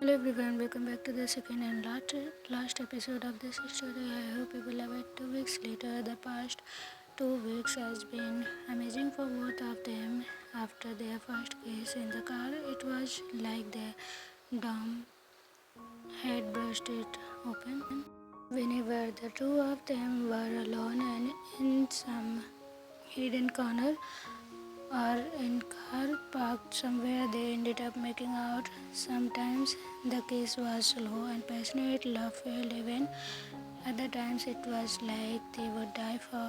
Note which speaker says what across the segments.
Speaker 1: Hello everyone, welcome back to the second and last episode of this story. I hope you will love it. 2 weeks later, the past 2 weeks has been amazing for both of them. After their first kiss in the car, it was like the dam had burst it open. Whenever the two of them were alone and in some hidden corner or in car parked somewhere, they ended up making out. Sometimes the kiss was slow and passionate, love felt even. Other times it was like they would die for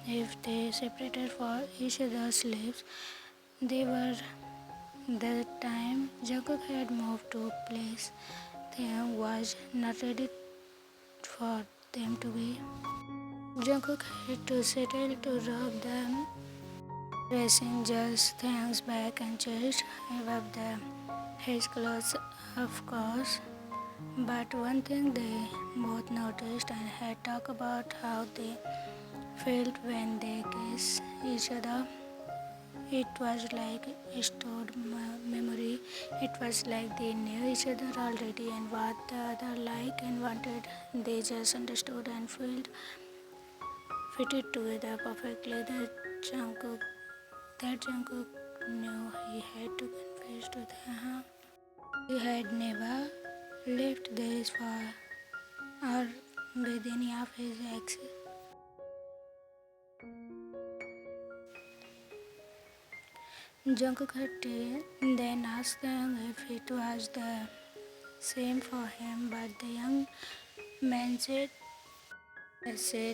Speaker 1: if they separated for each other's lips. They were the time Jungkook had moved to a place Taehyung was not ready for them to be. Jungkook had to settle to rub them dressing just Taehyung's back and chest, above his clothes, of course. But one thing they both noticed and had talked about how they felt when they kissed each other. It was like a stored memory. It was like they knew each other already and what the other liked and wanted. They just understood and felt fitted together perfectly. That Jungkook knew he had to confess to Taehyung. He had never left this far or with any of his exes. Jungkook had then asked Taehyung if it was the same for him, but the young man said,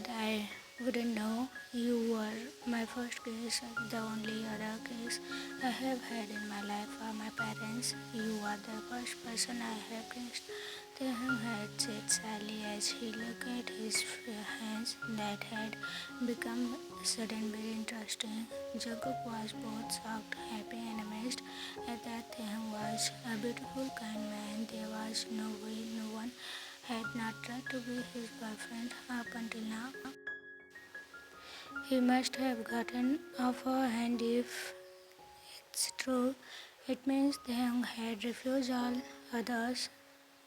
Speaker 1: I wouldn't know. You were my first kiss, the only other kiss I have had in my life are my parents. You are the first person I have kissed. Taehyung had said sadly as he looked at his hands that had become suddenly very interesting. Jungkook was both shocked, happy and amazed at that Taehyung was a beautiful, kind man. There was no way no one had not tried to be his boyfriend up until now. He must have gotten off her hand if it's true. It means Taehyung had refused all others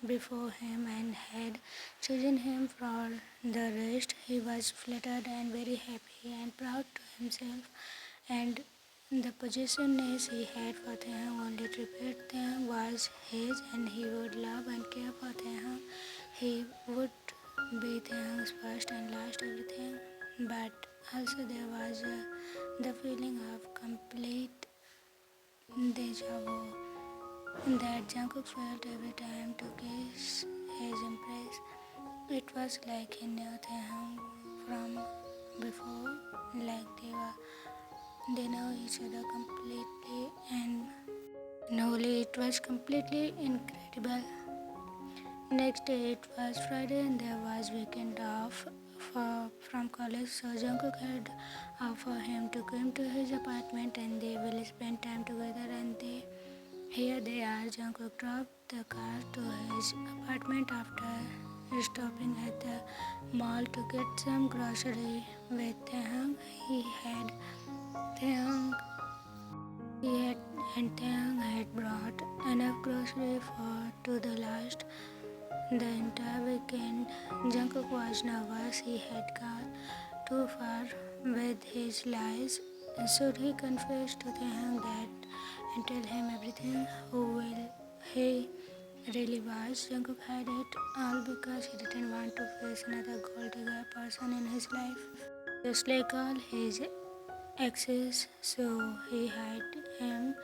Speaker 1: before him and had chosen him for the rest. He was flattered and very happy and proud to himself, and the possessiveness he had for Taehyung only tripled. Taehyung was his and he would love and care for Taehyung. He would be Taehyung's first and last everything. But also there was the feeling of complete deja vu that Jungkook felt every time to kiss his embrace. It was like he knew Taehyung from before, like they know each other completely and knowledge. It was completely incredible. Next day it was Friday and there was weekend off from college, so Jungkook had offered him to come to his apartment and they will spend time together. And here they are. Jungkook dropped the car to his apartment after stopping at the mall to get some grocery with Taehyung. Taehyung he had and Taehyung had brought enough grocery for to the last the entire weekend. Jungkook was nervous. He had gone too far with his lies. Should he confess to Taehyung that and tell him everything? Who will he really was? Jungkook had it all because he didn't want to face another gold digger person in his life, just like all his exes. So he hid him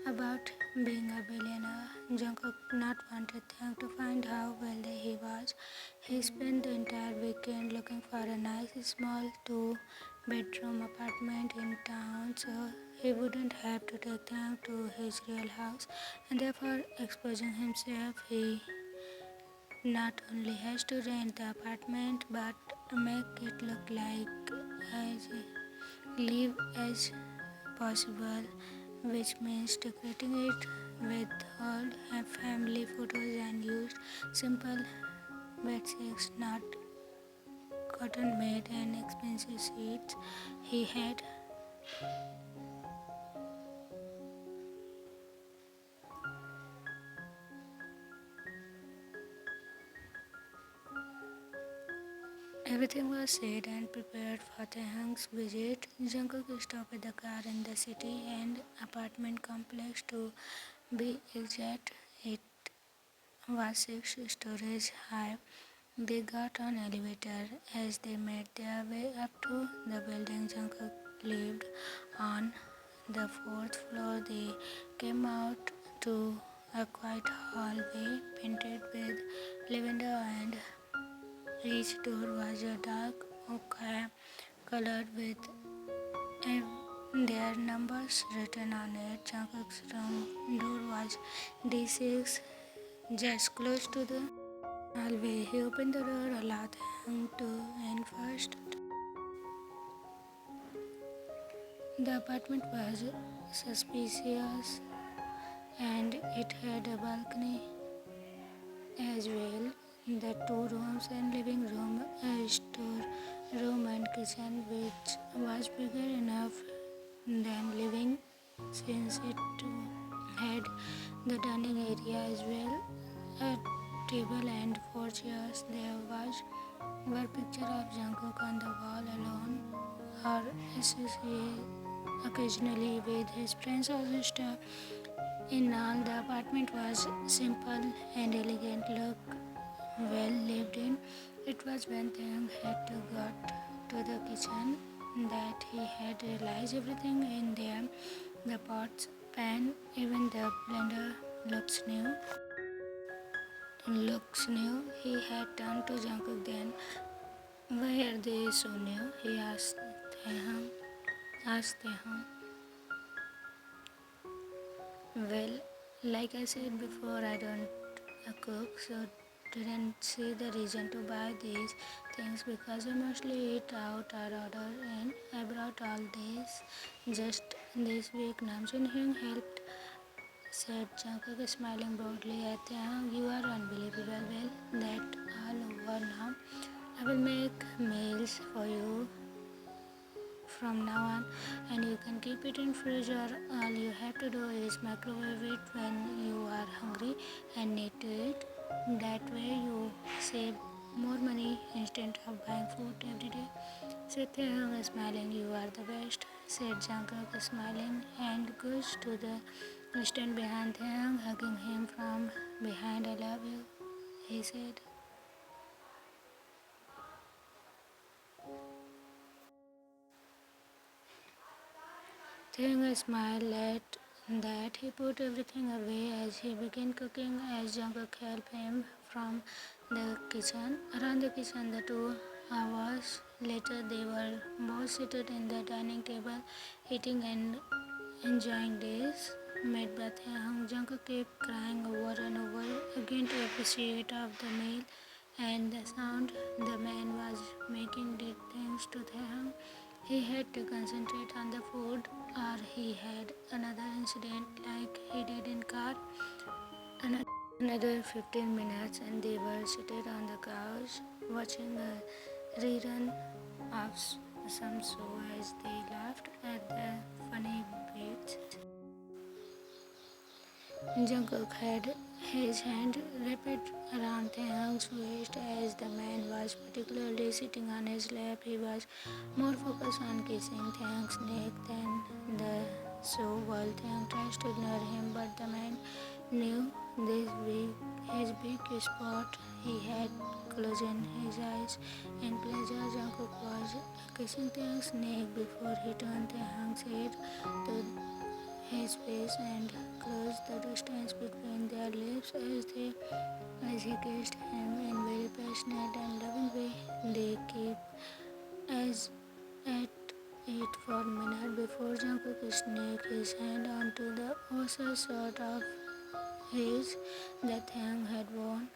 Speaker 1: about being a billionaire. Jungkook not wanted them to find how wealthy he was. He spent the entire weekend looking for a nice small 2-bedroom apartment in town so he wouldn't have to take them to his real house, and therefore exposing himself. He not only has to rent the apartment but make it look like as live as possible, which means decorating it with old family photos and used simple bedsheets, not cotton made and expensive sheets. He had Everything was set and prepared for Taehyung's visit. Jungkook stopped the car in the city and apartment complex to be exact. It was 6 stories high. They got on elevator. As they made their way up to the building Jungkook lived on the fourth floor, they came out to a quiet hallway painted with lavender, and each door was a dark ochre colored with their numbers written on it. Jungkook's room door was D6, just close to the hallway. He opened the door, allowed him to in first. The apartment was suspicious and it had a balcony as well. The two rooms and living room, a store room and kitchen, which was bigger enough than living since it had the dining area as well. A table and 4 chairs. There was one picture of Jungkook on the wall alone, or associated occasionally with his friends or sister. In all, the apartment was simple and elegant, look well lived in. It was when Taehyung had to got to the kitchen that he had realized everything in there. The pots, pan, even the blender looks new. He had turned to Jungkook then. Why are they so new? He asked Taehyung. Well, like I said before, I don't cook, so didn't see the reason to buy these things because I mostly eat out or order in. I brought all these just this week. Namjoon Hyung helped, said Jungkook, smiling broadly at Taehyung. You are unbelievable. Well, that all over now. I will make meals for you from now on, and you can keep it in fridge, or all you have to do is microwave it when you are hungry and need to eat. That way you save more money instead of buying food every day. Said Taehyung, smiling. You are the best, said Jungkook, smiling, and goes to the stand behind Taehyung, hugging him from behind. I love you, he said. Taehyung smiled at that. He put everything away as he began cooking as Jungkook helped him from the kitchen. Around the kitchen, the 2 hours later, they were both seated in the dining table, eating and enjoying this. Made by Taehyung, Jungkook kept crying over and over again to appreciate of the meal and the sound the man was making did things to Taehyung. He had to concentrate on the food or he had another incident like he did in car. Another 15 minutes and they were seated on the couch watching a rerun of some show as they laughed at the funny bits. Jungkook had his hand wrapped around Taehyung's waist as the man was particularly sitting on his lap. He was more focused on kissing Taehyung's neck than the show while Taehyung tries to ignore him, but the man knew his big spot. He had closed his eyes in pleasure. Jungkook was kissing Taehyung's neck before he turned Taehyung's head to his face and closed the distance between their lips as he kissed him in very passionate and loving way. They keep as at it for a minute before Jungkook sneaked his hand onto the oversized shirt of his that Taehyung had worn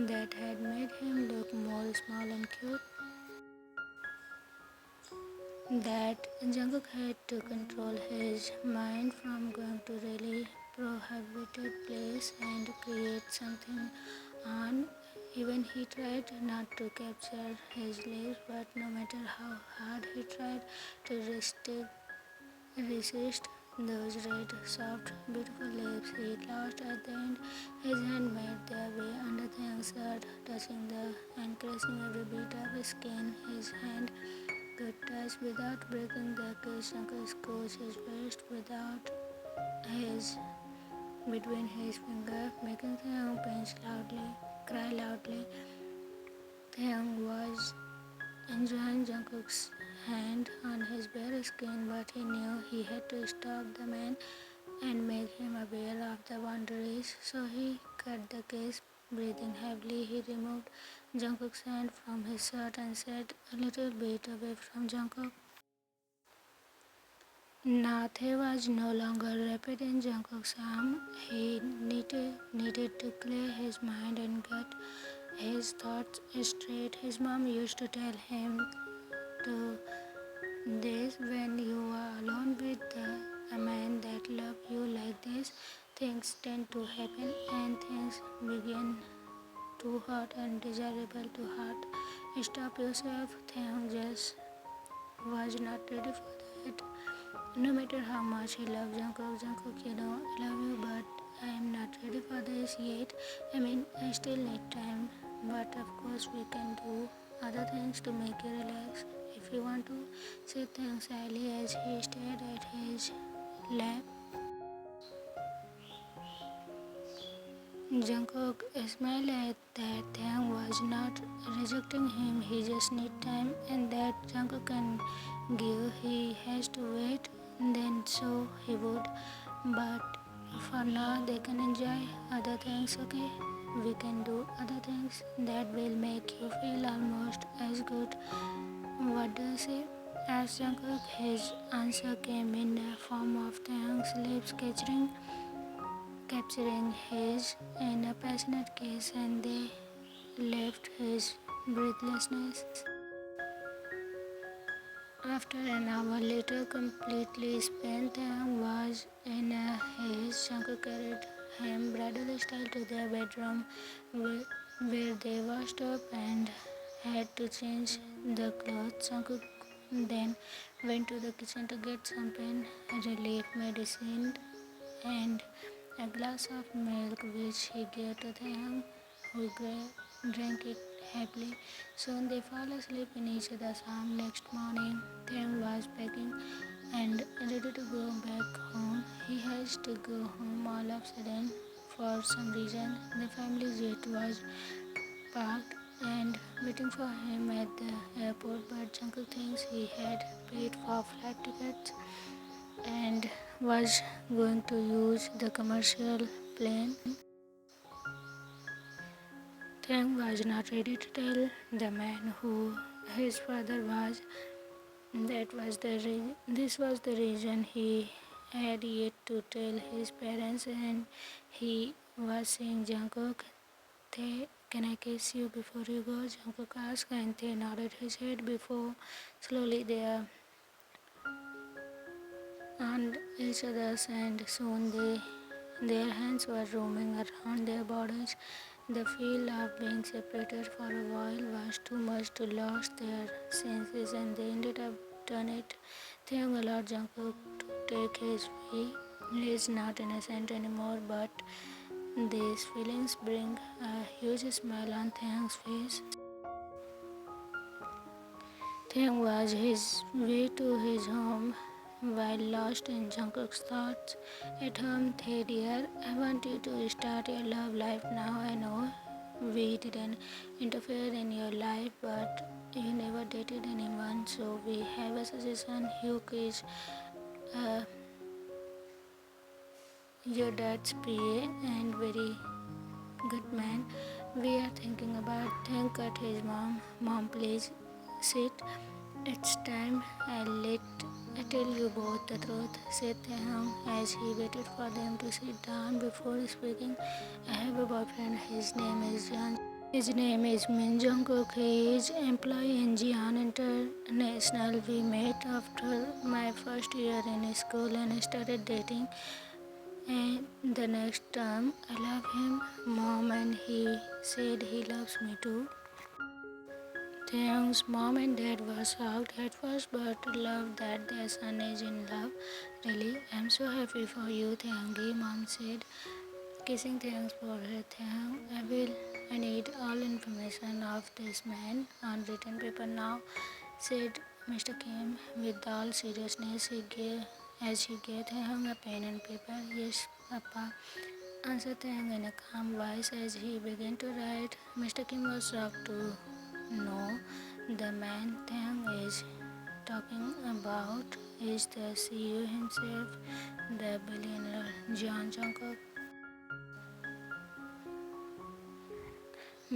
Speaker 1: that had made him look more small and cute. That Jungkook had to control his mind from going to really prohibited place and create something on. Even he tried not to capture his lips, but no matter how hard he tried to resist those red, soft, beautiful lips, he lost at the end. His hand made their way under the Taehyung's shirt, touching and caressing every bit of his skin. His hand could touch without breaking the kiss. Jungkook scratched his wrist without his between his fingers, making Taehyung cry loudly. Taehyung was enjoying Jungkook's hand on his bare skin, but he knew he had to stop the man and make him aware of the boundaries. So he cut the kiss. Breathing heavily, he removed Jungkook's hand from his shirt and sat a little bit away from Jungkook. Now Tae was no longer rapid in Jungkook's arm. He needed to clear his mind and get his thoughts straight. His mom used to tell him to this: when you are alone with a man that loves you like this, things tend to happen and things begin to hurt and desirable to hurt. Stop yourself. Taehyung just was not ready for that. No matter how much he loved Jungkook, I love you, but I am not ready for this yet. I mean, I still need time, but of course we can do other things to make you relax if you want to, said Taehyung sadly as he stared at his lap. Jungkook smiled at that. Taehyung was not rejecting him, he just need time, and that Jungkook can give. He has to wait, then so he would. But for now, they can enjoy other things, okay? We can do other things that will make you feel almost as good. What do you say? Asked Jungkook. His answer came in the form of Taehyung's lips capturing his in a passionate kiss, and they left his breathlessness. After an hour later, completely spent, Taehyung was in a haze. Jungkook carried him bridal style to their bedroom, where they washed up and had to change the clothes. Jungkook then went to the kitchen to get some pain relief medicine and a glass of milk, which he gave to Taehyung, who drank it happily. Soon they fall asleep in each other's arms. Next morning, Taehyung was packing and ready to go back home. He has to go home all of a sudden. For some reason, the family jet was parked and waiting for him at the airport, but Jungkook thinks he had paid for flight tickets and was going to use the commercial plane. Taehyung was not ready to tell the man who his father was. This was the reason he had yet to tell his parents, and he was saying, Jungkook, Tae, can I kiss you before you go? Jungkook asked, and Tae nodded his head before slowly they on each other's, and soon their hands were roaming around their bodies. The feel of being separated for a while was too much to lose their senses, and they ended up done it. Taehyung allowed Jungkook to take his way. He is not innocent anymore, but these feelings bring a huge smile on Taehyung's face. Taehyung was his way to his home while lost in Jungkook's thoughts. At home, Tae dear, I want you to start your love life now. I know we didn't interfere in your life, but you never dated anyone, so we have a suggestion. Hyuk is uh, your dad's PA and very good man. We are thinking about Taehyung cut his mom. Mom, please sit. It's time I tell you both the truth, said Taehyung as he waited for them to sit down before speaking. I have a boyfriend. His name is Jan. His name is Min Jungkook. He is employee in Jian International. We met after my first year in school and started dating. And the next term, I love him, Mom, and he said he loves me too. Taehyung's mom and dad were shocked at first but loved that their son is in love. Really, I'm so happy for you, Taehyung, Mom said, kissing Taehyung's forehead. Taehyung, I need all information of this man on written paper now, said Mr. Kim with all seriousness as he gave Taehyung a pen and paper. Yes, Papa, answered Taehyung in a calm voice as he began to write. Mr. Kim was shocked to know the man Taehyung is talking about is the CEO himself, the billionaire Jungkook.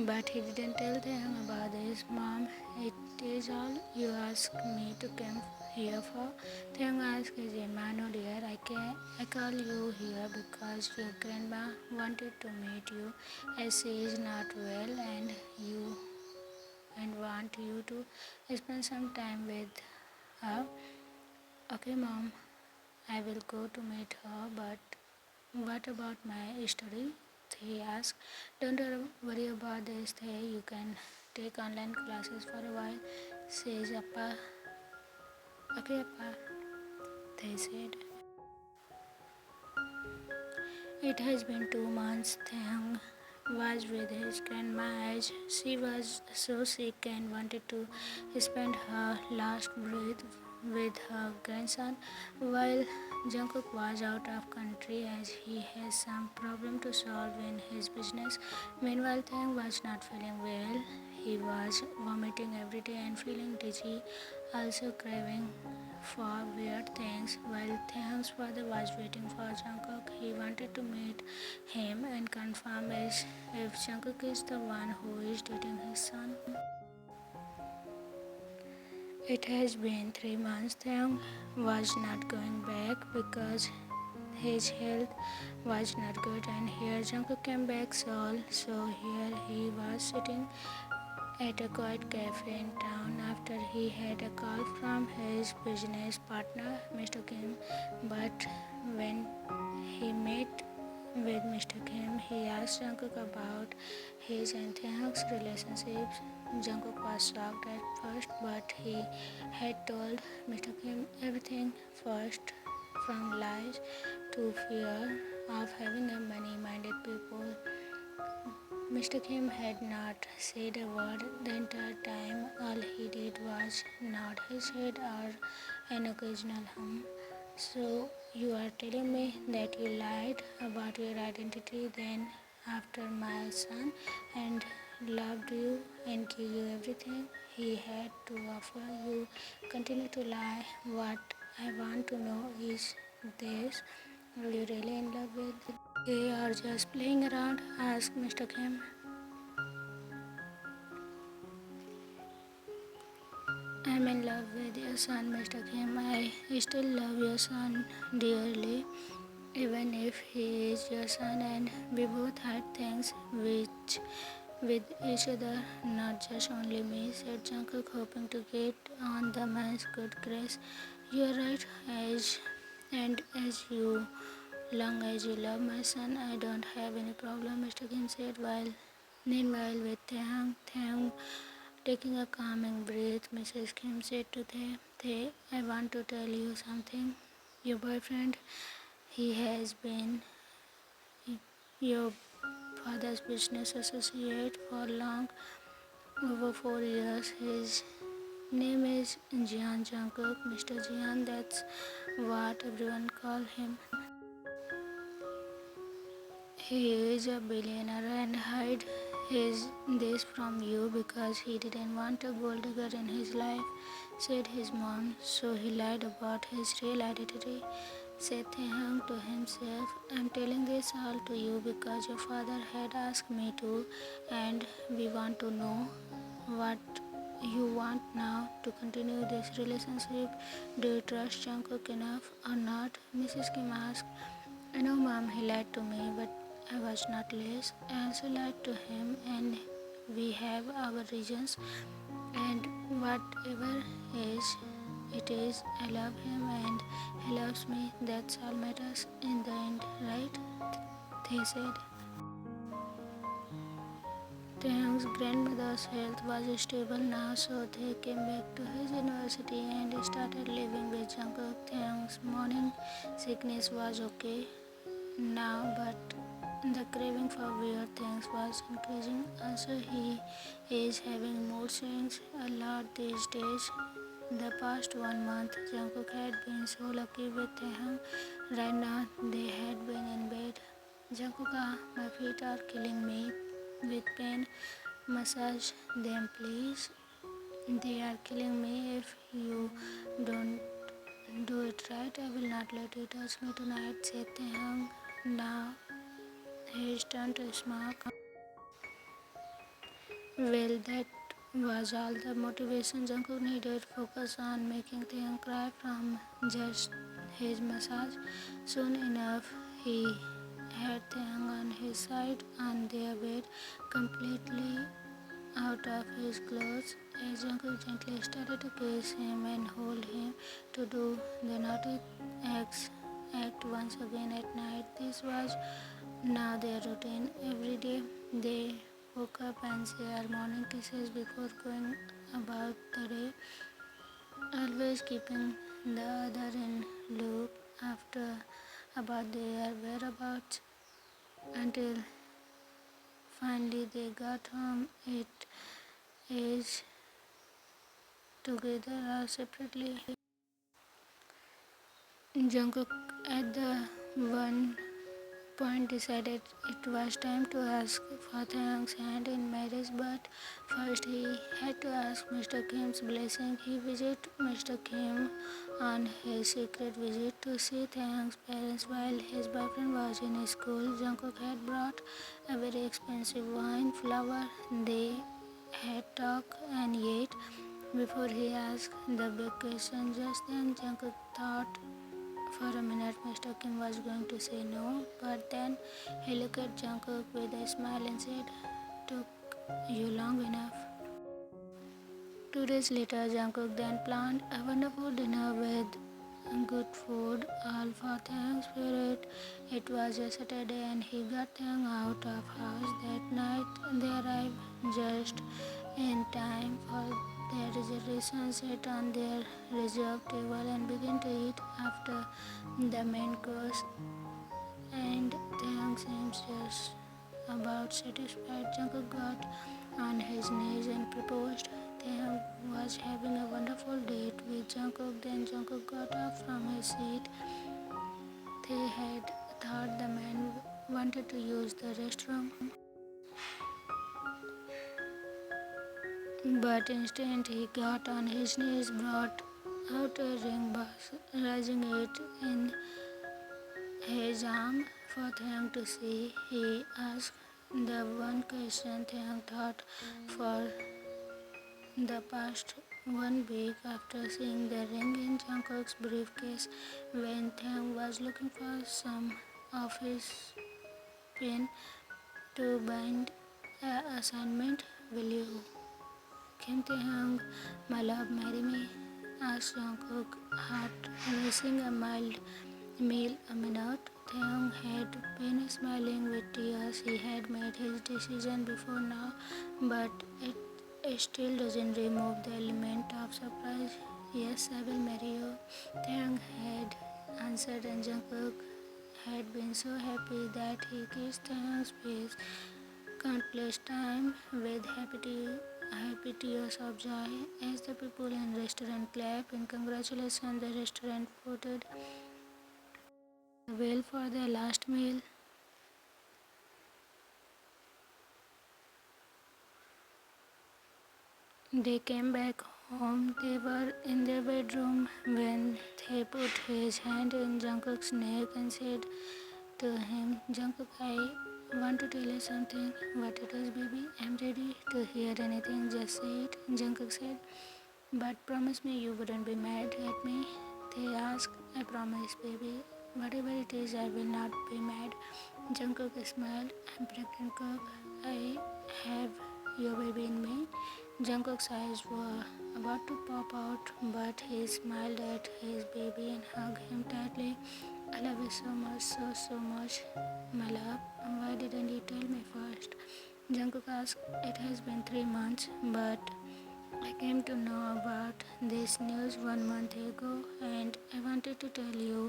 Speaker 1: But he didn't tell them about this. Mom, it is all you asked me to come here for. Taehyung asked his Emma, no dear, I call you here because your grandma wanted to meet you as she is not well and want you to spend some time with her. Okay, Mom, I will go to meet her, but what about my study? He asked. Don't worry about this, you can take online classes for a while, says Appa. Okay, Appa, they said. It has been 2 months. Taehyung was with his grandma as she was so sick and wanted to spend her last breath with her grandson, while Jungkook was out of country as he has some problem to solve in his business. Meanwhile, Taehyung was not feeling well. He was vomiting every day and feeling dizzy, also craving for weird things. While Taehyung's father was waiting for Jungkook, he wanted to meet him and confirm if Jungkook is the one who is dating his son. It has been 3 months. Taehyung was not going back because his health was not good, and here Jungkook came back Seoul. So here he was sitting at a quiet cafe in town after he had a call from his business partner, Mr. Kim. But when he met with Mr. Kim, he asked Jungkook about his and Taehyung's relationships. Jungkook was shocked at first, but he had told Mr. Kim everything first, from lies to fear of having a money-minded people. Mr. Kim had not said a word the entire time. All he did was nod his head or an occasional hum. So you are telling me that you lied about your identity then after my son and loved you and gave you everything he had to offer. You continue to lie. What I want to know is this. Are you really in love with they are just playing around? Asked Mr. Kim. I'm in love with your son, Mr. Kim. I still love your son dearly, even if he is your son, and we both had things which with each other, not just only me, said Jungkook, hoping to get on the man's good grace. You are right, as you long as you love my son, I don't have any problem, Mr. Kim said, meanwhile with Taehyung taking a calming breath, Mrs. Kim said to Tae, I want to tell you something. Your boyfriend, he has been your father's business associate for long over 4 years. His name is Jungkook, Mr. Jian, that's what everyone call him. He is a billionaire and hide this from you because he didn't want a gold digger in his life, said his mom. So he lied about his real identity, said Taehyung to himself. I'm telling this all to you because your father had asked me to, and we want to know what you want now to continue this relationship. Do you trust Jungkook enough or not? Mrs. Kim asked. I know, Mom, he lied to me, but I was not less. I also lied to him, and we have our reasons. And whatever it is, I love him and he loves me. That's all matters in the end, right? They said. Taehyung's grandmother's health was stable now, so they came back to his university and started living with Jungkook. Taehyung's morning sickness was okay now, but The craving for weird things was increasing. Also, he is having mood swings a lot these days. The past 1 month, Jungkook had been so lucky with Taehyung. Right now, they had been in bed. Jungkook, my feet are killing me with pain. Massage them, please. They are killing me. If you don't do it right, I will not let you touch me tonight, said Taehyung. Now his turn to smoke. Well, that was all the motivation Jungkook needed. Focus on making Taehyung cry from just his massage. Soon enough, he had Taehyung on his side on their bed, completely out of his clothes. As Jungkook gently started to kiss him and hold him to do the naughty act once again at night. This was now their routine. Every day they woke up and share morning kisses before going about the day, always keeping the other in loop after about their whereabouts until finally they got home. It is together or separately. Jungkook at the one point decided it was time to ask for Taehyung's hand in marriage, but first he had to ask Mr. Kim's blessing. He visited Mr. Kim on his secret visit to see Taehyung's parents while his boyfriend was in school. Jungkook had brought a very expensive wine flower. They had talked and ate before he asked the big question. Just then Jungkook thought for a minute Mr. Kim was going to say no, but then he looked at Jungkook with a smile and said, "Took you long enough." 2 days later, Jungkook then planned a wonderful dinner with good food, all for Taehyung's favorite. It was a Saturday and he got Taehyung out of house that night. They arrived just in time for their reservation, sat on their reserved table and began to eat. After the main course and Taehyung seems just about satisfied, Jungkook got on his knees and proposed. Taehyung was having a wonderful date with Jungkook. Then Jungkook got up from his seat. They had thought the man wanted to use the restroom, but instead he got on his knees, brought out a ring box, raising it in his arm for Taehyung to see. He asked the one question Taehyung thought for the past 1 week after seeing the ring in Jungkook's briefcase. When Taehyung was looking for some of his pen to bind an assignment. "Will you, Kim Taehyung, my love, marry me?" asked Jungkook, heart racing a mild meal a minute. Taehyung had been smiling with tears. He had made his decision before now, but it still doesn't remove the element of surprise. "Yes, I will marry you," Taehyung had answered, and Jungkook had been so happy that he kissed Taehyung's face countless times with happy tears of joy. As the people in the restaurant clapped in congratulations, the restaurant voted well for their last meal. They came back home. They were in their bedroom when they put his hand in Jungkook's neck and said to him, "Jungkook, I want to tell you something." "What it is, baby?" "I'm ready to hear anything. Just say it," Jungkook said. "But promise me you wouldn't be mad at me." They asked. "I promise, baby. Whatever it is, I will not be mad." Jungkook smiled. "I'm pregnant, Cook. I have your baby in me." Jungkook's eyes were about to pop out, but he smiled at his baby and hugged him tightly. "I love you so much, so much, my love. Why didn't you tell me first?" Jungkook asked. "It has been 3 months, but I came to know about this news 1 month ago, and I wanted to tell you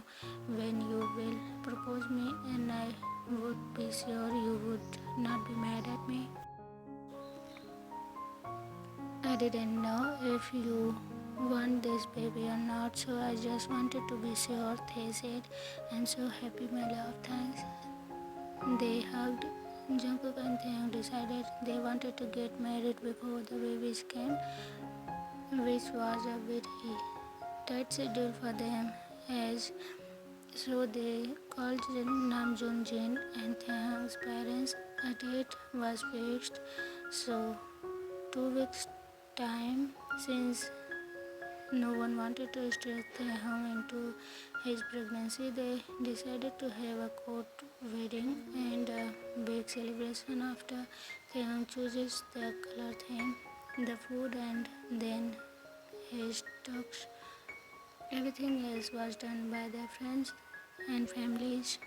Speaker 1: when you will propose me, and I would be sure you would not be mad at me. I didn't know if you want this baby or not, so I just wanted to be sure, they said. I'm so happy, my love, thanks. They hugged. Jungkook and Taehyung decided they wanted to get married before the babies came, which was a very tight schedule for them, as so they called Namjoon Jin and Taehyung's parents. A date was fixed, so 2 weeks time, since no one wanted to stress Taehyung into his pregnancy, they decided to have a court wedding and a big celebration after Taehyung chooses the color theme, the food, and then his talks. Everything else was done by their friends and families.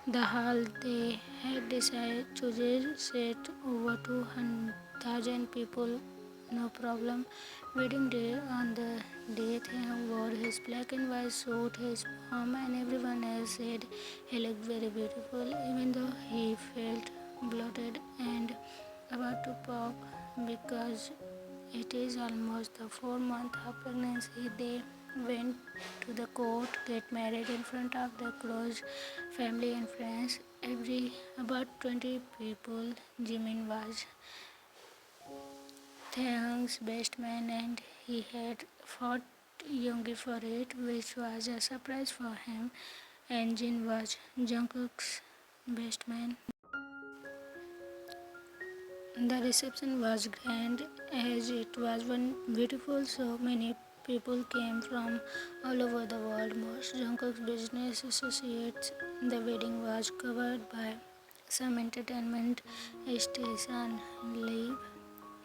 Speaker 1: The hall they had decided to sit over 2,000 people, no problem. Wedding day, on the day Taehyung wore his black and white suit, his mom and everyone else said he looked very beautiful, even though he felt bloated and about to pop because it is almost the 4 month of pregnancy. They went to the court, get married in front of the close family and friends. About 20 people. Jimin was Taehyung's best man and he had fought Yoongi for it, which was a surprise for him. And Jin was Jungkook's best man. The reception was grand as it was one beautiful. So many people came from all over the world. Most Jungkook's business associates. The wedding was covered by some entertainment station leave,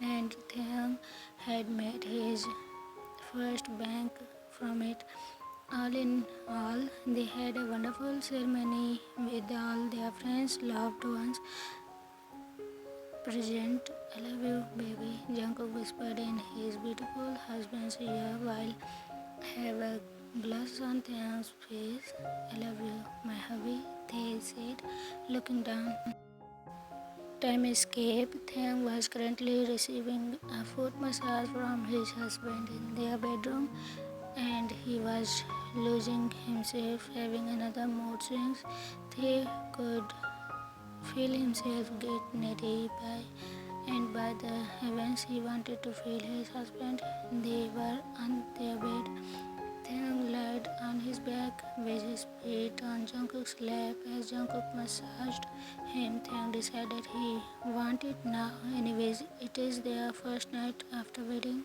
Speaker 1: and Taehyung had made his first bank from it. All in all, they had a wonderful ceremony with all their friends, loved ones present. I love you, baby, Jungkook whispered in his beautiful husband's ear while have a blush on Taehyung's face. I love you, my hubby, they said, looking down. Time escape. Taehyung was currently receiving a foot massage from his husband in their bedroom, and he was losing himself, having another mood swings. They could feel himself get needy by the heavens. He wanted to feel his husband. They were on their bed. Taehyung lied on his back with his feet on Jungkook's lap as Jungkook massaged him. Taehyung decided he wanted now. Anyways, it is their first night after wedding.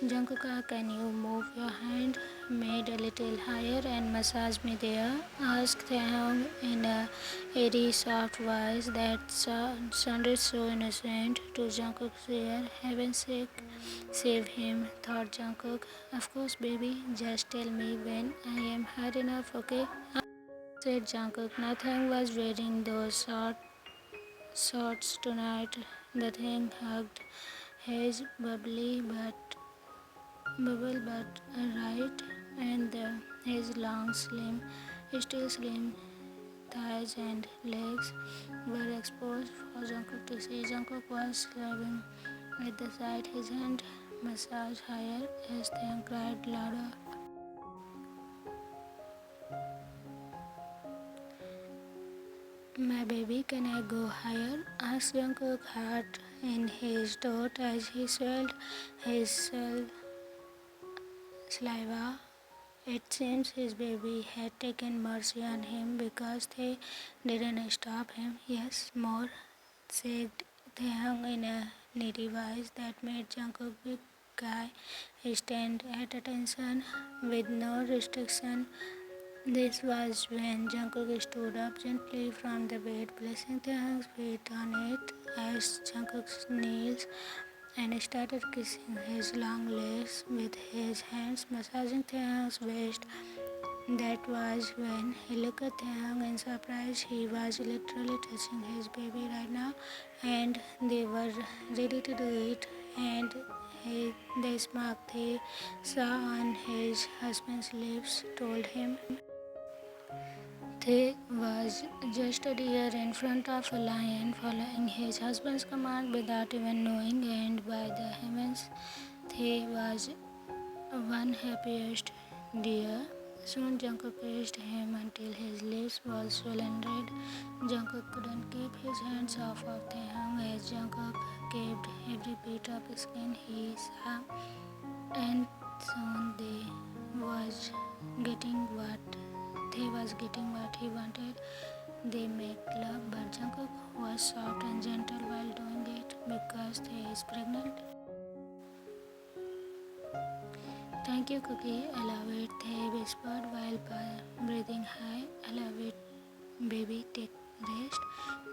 Speaker 1: Jungkook, can you move your hand made a little higher and massage me there? Asked Taehyung in a airy, soft voice that sounded so innocent to Jungkook's ear. Heaven's sake, save him, thought Jungkook. Of course, baby, just tell me when I am hard enough, okay? Said Jungkook. Nothing was wearing those shorts tonight. The thing hugged his bubble but right, and his long, still slim thighs and legs were exposed for Jungkook to see. Jungkook was laughing at the sight. His hand massaged higher as Taehyung cried louder. My baby, can I go higher? Asked Jungkook, heart in his throat as he swelled his saliva. It seems his baby had taken mercy on him because they didn't stop him. Yes, more, said Taehyung in a needy voice that made Jungkook big guy stand at attention with no restriction. This was when Jungkook stood up gently from the bed, placing Taehyung's feet on it as Jungkook's knees and started kissing his long legs with his hands, massaging Taehyung's waist. That was when he looked at Taehyung in surprise. He was literally touching his baby right now, and they were ready to do it. And The smirk they saw on his husband's lips told him Tae was just a deer in front of a lion, following his husband's command without even knowing, and by the heavens, Tae was one happiest deer. Soon Jungkook kissed him until his lips were swollen red. Jungkook couldn't keep his hands off of Taehyung as Jungkook caved every bit of skin he saw, and soon they was getting what he wanted. They make love, but Jungkook was soft and gentle while doing it because Tae is pregnant. Thank you, Cookie. I love it, Tae whispered while breathing high. I love it, baby. Take rest.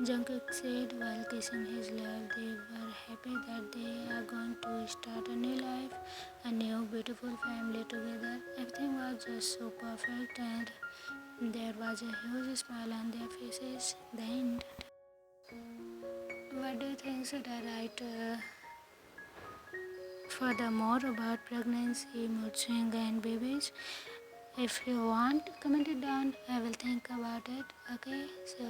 Speaker 1: Jungkook said while kissing his love. They were happy that they are going to start a new life, a new beautiful family together. Everything was just so perfect, and there was a huge smile on their faces. The end. What do you think? Should I write further more about pregnancy, mood swing, and babies? If you want, comment it down. I will think about it. Okay, so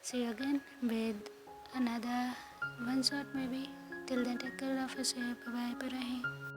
Speaker 1: see you again with another one shot maybe. Till then, take care of yourself. Bye bye.